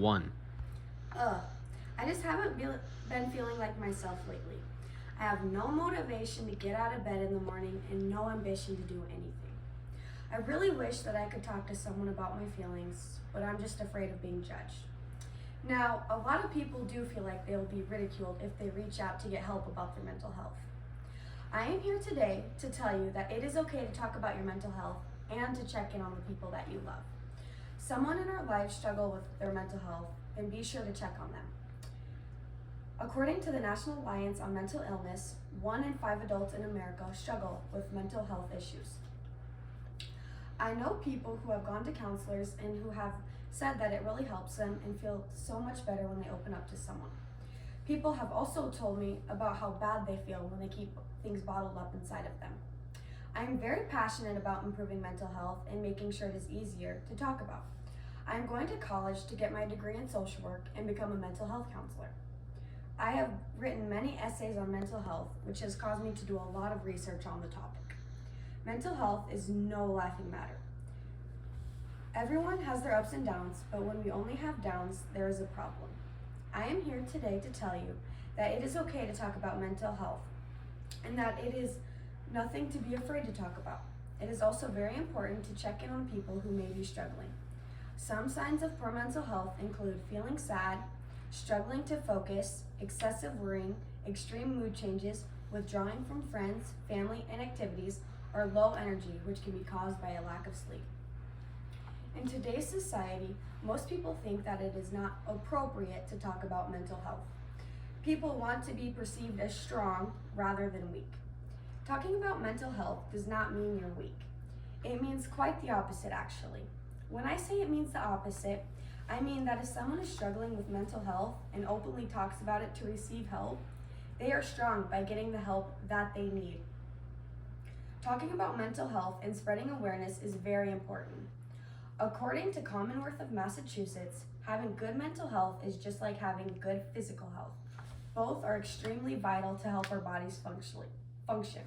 One. Ugh, I just haven't been feeling like myself lately. I have no motivation to get out of bed in the morning and no ambition to do anything. I really wish that I could talk to someone about my feelings, but I'm just afraid of being judged. Now, a lot of people do feel like they'll be ridiculed if they reach out to get help about their mental health. I am here today to tell you that it is okay to talk about your mental health and to check in on the people that you love. Someone in our lives struggle with their mental health, and be sure to check on them. According to the National Alliance on Mental Illness, 1 in 5 adults in America struggle with mental health issues. I know people who have gone to counselors and who have said that it really helps them and feel so much better when they open up to someone. People have also told me about how bad they feel when they keep things bottled up inside of them. I am very passionate about improving mental health and making sure it is easier to talk about. I am going to college to get my degree in social work and become a mental health counselor. I have written many essays on mental health, which has caused me to do a lot of research on the topic. Mental health is no laughing matter. Everyone has their ups and downs, but when we only have downs, there is a problem. I am here today to tell you that it is okay to talk about mental health and that it is nothing to be afraid to talk about. It is also very important to check in on people who may be struggling. Some signs of poor mental health include feeling sad, struggling to focus, excessive worrying, extreme mood changes, withdrawing from friends, family, and activities, or low energy, which can be caused by a lack of sleep. In today's society, most people think that it is not appropriate to talk about mental health. People want to be perceived as strong rather than weak. Talking about mental health does not mean you're weak. It means quite the opposite, actually. When I say it means the opposite, I mean that if someone is struggling with mental health and openly talks about it to receive help, they are strong by getting the help that they need. Talking about mental health and spreading awareness is very important. According to Commonwealth of Massachusetts, having good mental health is just like having good physical health. Both are extremely vital to help our bodies function.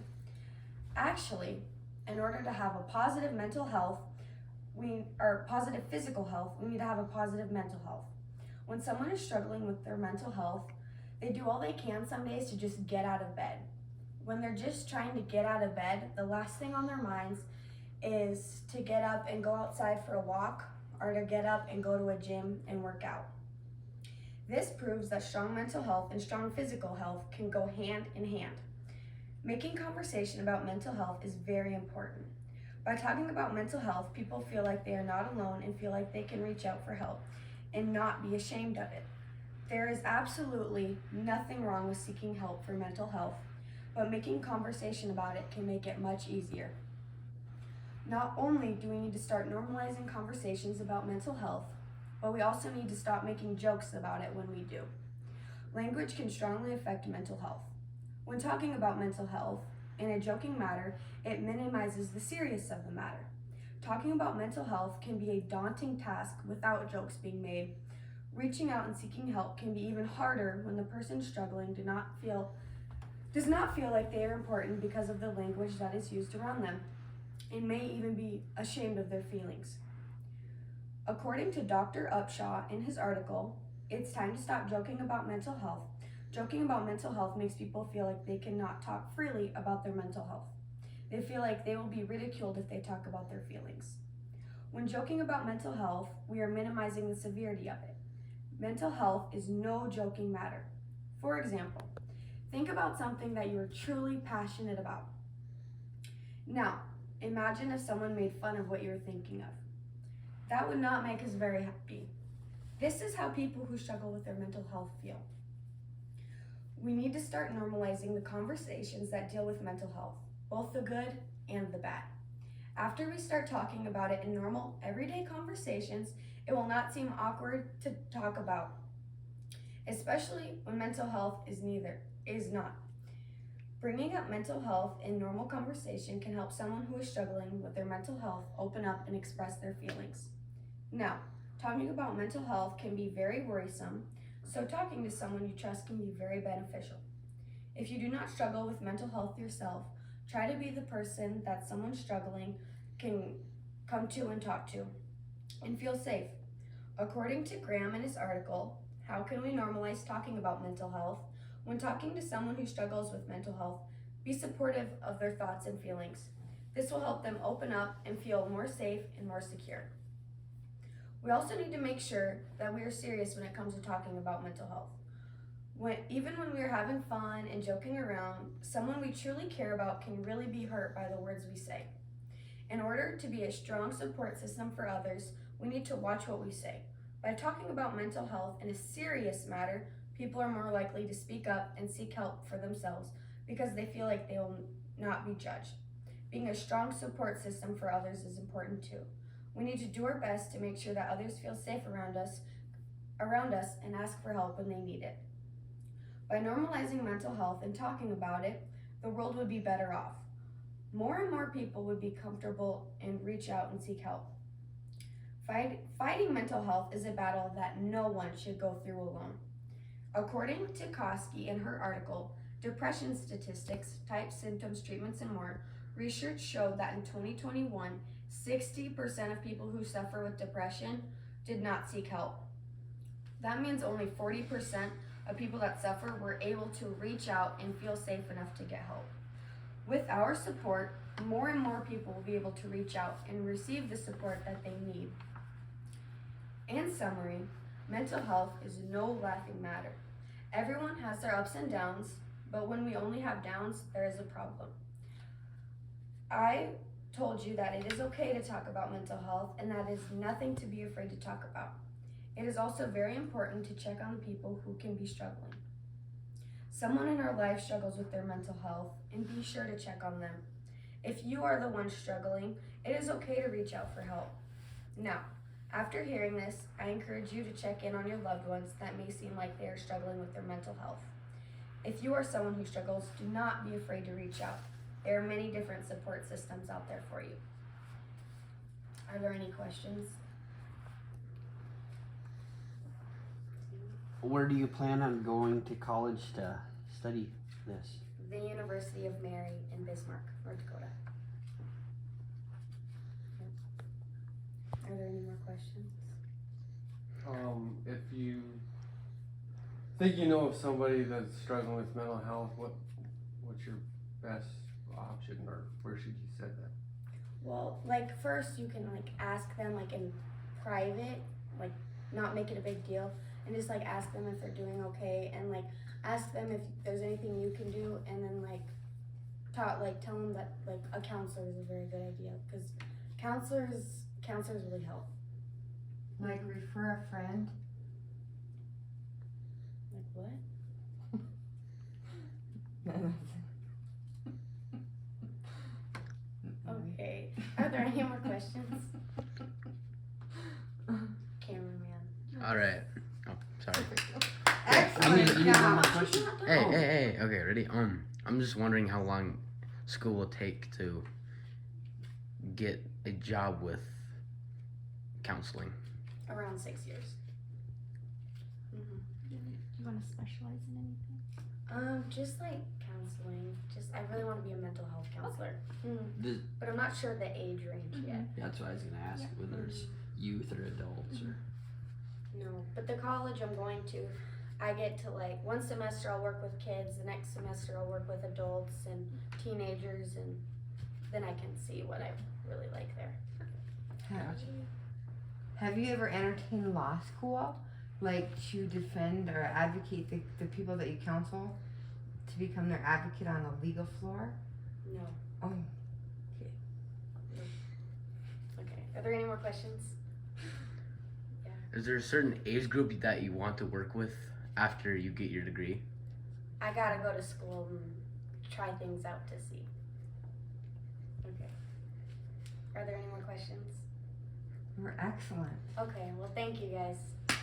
Actually, in order to have a positive mental health, positive physical health, we need to have a positive mental health. When someone is struggling with their mental health, they do all they can some days to just get out of bed. When they're just trying to get out of bed, the last thing on their minds is to get up and go outside for a walk or to get up and go to a gym and work out. This proves that strong mental health and strong physical health can go hand in hand. Making conversation about mental health is very important. By talking about mental health, people feel like they are not alone and feel like they can reach out for help and not be ashamed of it. There is absolutely nothing wrong with seeking help for mental health, but making conversation about it can make it much easier. Not only do we need to start normalizing conversations about mental health, but we also need to stop making jokes about it when we do. Language can strongly affect mental health. When talking about mental health, in a joking manner, it minimizes the seriousness of the matter. Talking about mental health can be a daunting task without jokes being made. Reaching out and seeking help can be even harder when the person struggling does not feel like they are important because of the language that is used around them, and may even be ashamed of their feelings. According to Dr. Upshaw in his article, "It's time to stop joking about mental health. Joking about mental health makes people feel like they cannot talk freely about their mental health. They feel like they will be ridiculed if they talk about their feelings. When joking about mental health, we are minimizing the severity of it. Mental health is no joking matter. For example, think about something that you are truly passionate about. Now, imagine if someone made fun of what you were thinking of. That would not make us very happy. This is how people who struggle with their mental health feel. We need to start normalizing the conversations that deal with mental health, both the good and the bad. After we start talking about it in normal, everyday conversations, it will not seem awkward to talk about, especially when mental health is not. Bringing up mental health in normal conversation can help someone who is struggling with their mental health open up and express their feelings. Now, talking about mental health can be very worrisome, so talking to someone you trust can be very beneficial. If you do not struggle with mental health yourself, try to be the person that someone struggling can come to and talk to and feel safe. According to Graham in his article, How Can We Normalize Talking About Mental Health? When talking to someone who struggles with mental health, be supportive of their thoughts and feelings. This will help them open up and feel more safe and more secure. We also need to make sure that we are serious when it comes to talking about mental health. Even when we are having fun and joking around, someone we truly care about can really be hurt by the words we say. In order to be a strong support system for others, we need to watch what we say. By talking about mental health in a serious matter, people are more likely to speak up and seek help for themselves because they feel like they will not be judged. Being a strong support system for others is important too. We need to do our best to make sure that others feel safe around us and ask for help when they need it. By normalizing mental health and talking about it, the world would be better off. More and more people would be comfortable and reach out and seek help. Fighting mental health is a battle that no one should go through alone. According to Koski in her article, Depression Statistics, Types, Symptoms, Treatments, and More, research showed that in 2021, 60% of people who suffer with depression did not seek help. That means only 40% of people that suffer were able to reach out and feel safe enough to get help. With our support, more and more people will be able to reach out and receive the support that they need. In summary, mental health is no laughing matter. Everyone has their ups and downs, but when we only have downs, there is a problem. I told you that it is okay to talk about mental health and that is nothing to be afraid to talk about. It is also very important to check on the people who can be struggling. Someone in our life struggles with their mental health, and be sure to check on them. If you are the one struggling, it is okay to reach out for help. Now, after hearing this, I encourage you to check in on your loved ones that may seem like they are struggling with their mental health. If you are someone who struggles, do not be afraid to reach out. There are many different support systems out there for you. Are there any questions? Where do you plan on going to college to study this? The University of Mary in Bismarck, North Dakota. Yep. Are there any more questions? If you think you know of somebody that's struggling with mental health, what's your best option, or where should you send them? Well, like first you can like ask them like in private, like not make it a big deal, and just like ask them if they're doing okay, and like ask them if there's anything you can do, and then like tell them that like a counselor is a very good idea, because counselors really help. Like refer a friend. Like what? Okay. Are there any more questions? Cameraman. All right. Oh, sorry. Excellent You need one more job. question? Hey. Okay, ready? I'm just wondering how long school will take to get a job with counseling. Around 6 years. You want to specialize in anything? Just like counseling. I really want to be a mental health counselor. Does- But I'm not sure the age range yet. That's what I was gonna ask, whether it's youth or adults or. No, but the college I'm going to, I get to like one semester I'll work with kids, the next semester I'll work with adults and teenagers, and then I can see what I really like there. Have you ever entertained law school? Like to defend or advocate the people that you counsel to become their advocate on the legal floor? No. Oh, Okay. Are there any more questions? Is there a certain age group that you want to work with after you get your degree? I gotta go to school and try things out to see. Okay. Are there any more questions? we're excellent. Okay, well thank you guys.